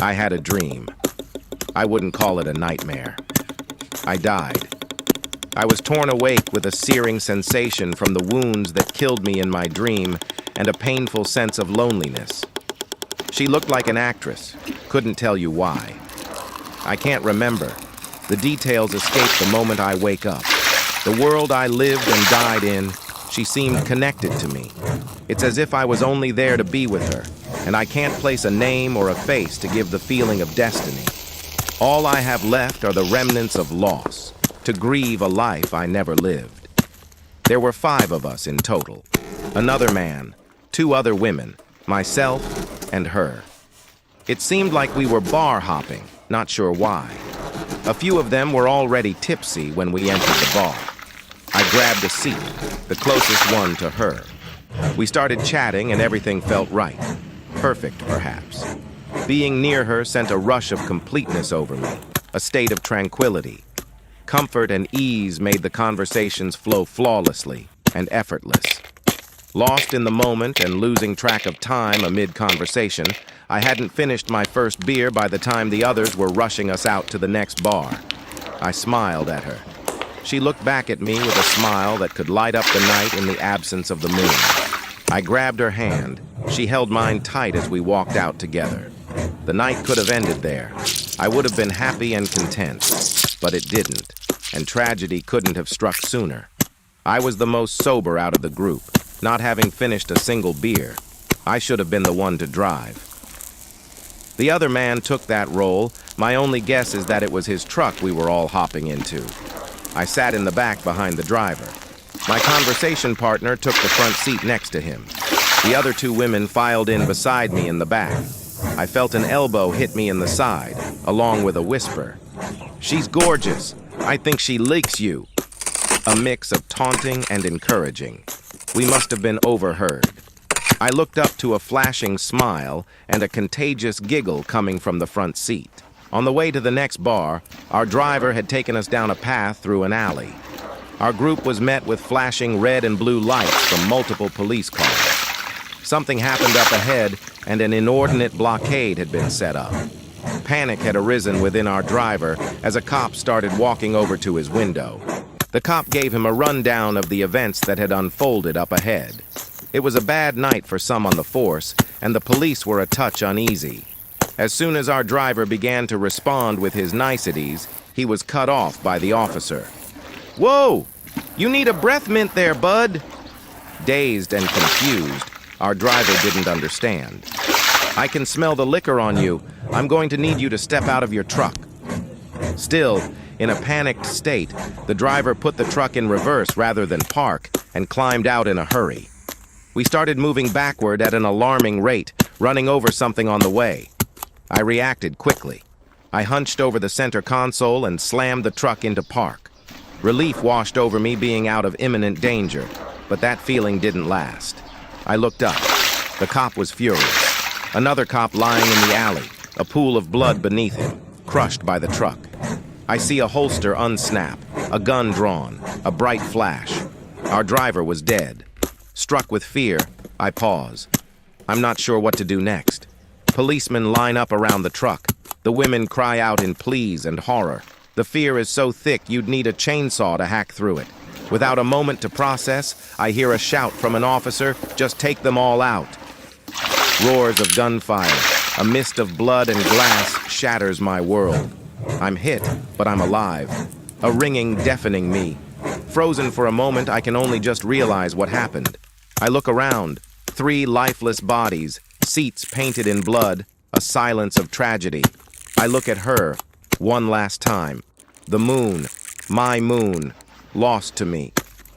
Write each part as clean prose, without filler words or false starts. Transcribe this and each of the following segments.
I had a dream. I wouldn't call it a nightmare. I died. I was torn awake with a searing sensation from the wounds that killed me in my dream and a painful sense of loneliness. She looked like an actress. Couldn't tell you why. I can't remember. The details escape the moment I wake up. The world I lived and died in, she seemed connected to me. It's as if I was only there to be with her, and I can't place a name or a face to give the feeling of destiny. All I have left are the remnants of loss, to grieve a life I never lived. There were 5 of us in total. Another man, 2 other women, myself, and her. It seemed like we were bar hopping, not sure why. A few of them were already tipsy when we entered the bar. I grabbed a seat, the closest one to her. We started chatting and everything felt right. Perfect, perhaps. Being near her sent a rush of completeness over me, a state of tranquility. Comfort and ease made the conversations flow flawlessly and effortless. Lost in the moment and losing track of time amid conversation, I hadn't finished my first beer by the time the others were rushing us out to the next bar. I smiled at her. She looked back at me with a smile that could light up the night in the absence of the moon. I grabbed her hand. She held mine tight as we walked out together. The night could have ended there. I would have been happy and content, but it didn't, and tragedy couldn't have struck sooner. I was the most sober out of the group, not having finished a single beer. I should have been the one to drive. The other man took that role. My only guess is that it was his truck we were all hopping into. I sat in the back behind the driver. My conversation partner took the front seat next to him. The other 2 women filed in beside me in the back. I felt an elbow hit me in the side, along with a whisper. "She's gorgeous. I think she likes you." A mix of taunting and encouraging. We must have been overheard. I looked up to a flashing smile and a contagious giggle coming from the front seat. On the way to the next bar, our driver had taken us down a path through an alley. Our group was met with flashing red and blue lights from multiple police cars. Something happened up ahead, and an inordinate blockade had been set up. Panic had arisen within our driver as a cop started walking over to his window. The cop gave him a rundown of the events that had unfolded up ahead. It was a bad night for some on the force, and the police were a touch uneasy. As soon as our driver began to respond with his niceties, he was cut off by the officer. "Whoa! You need a breath mint there, bud!" Dazed and confused, our driver didn't understand. "I can smell the liquor on you. I'm going to need you to step out of your truck." Still, in a panicked state, the driver put the truck in reverse rather than park and climbed out in a hurry. We started moving backward at an alarming rate, running over something on the way. I reacted quickly. I hunched over the center console and slammed the truck into park. Relief washed over me being out of imminent danger, but that feeling didn't last. I looked up. The cop was furious. Another cop lying in the alley, a pool of blood beneath him, crushed by the truck. I see a holster unsnap, a gun drawn, a bright flash. Our driver was dead. Struck with fear, I pause. I'm not sure what to do next. Policemen line up around the truck. The women cry out in pleas and horror. The fear is so thick you'd need a chainsaw to hack through it. Without a moment to process, I hear a shout from an officer, "Just take them all out." Roars of gunfire, a mist of blood and glass shatters my world. I'm hit, but I'm alive. A ringing deafening me. Frozen for a moment, I can only just realize what happened. I look around. 3 lifeless bodies, seats painted in blood, a silence of tragedy. I look at her, one last time. The moon, my moon, lost to me.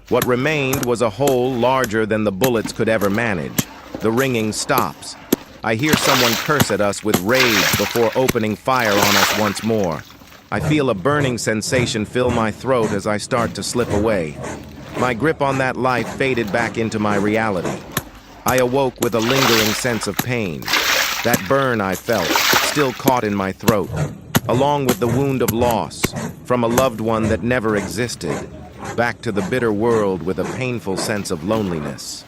What remained was a hole larger than the bullets could ever manage. The ringing stops. I hear someone curse at us with rage before opening fire on us once more. I feel a burning sensation fill my throat as I start to slip away. My grip on that life faded back into my reality. I awoke with a lingering sense of pain. That burn I felt, still caught in my throat, along with the wound of loss from a loved one that never existed, back to the bitter world with a painful sense of loneliness.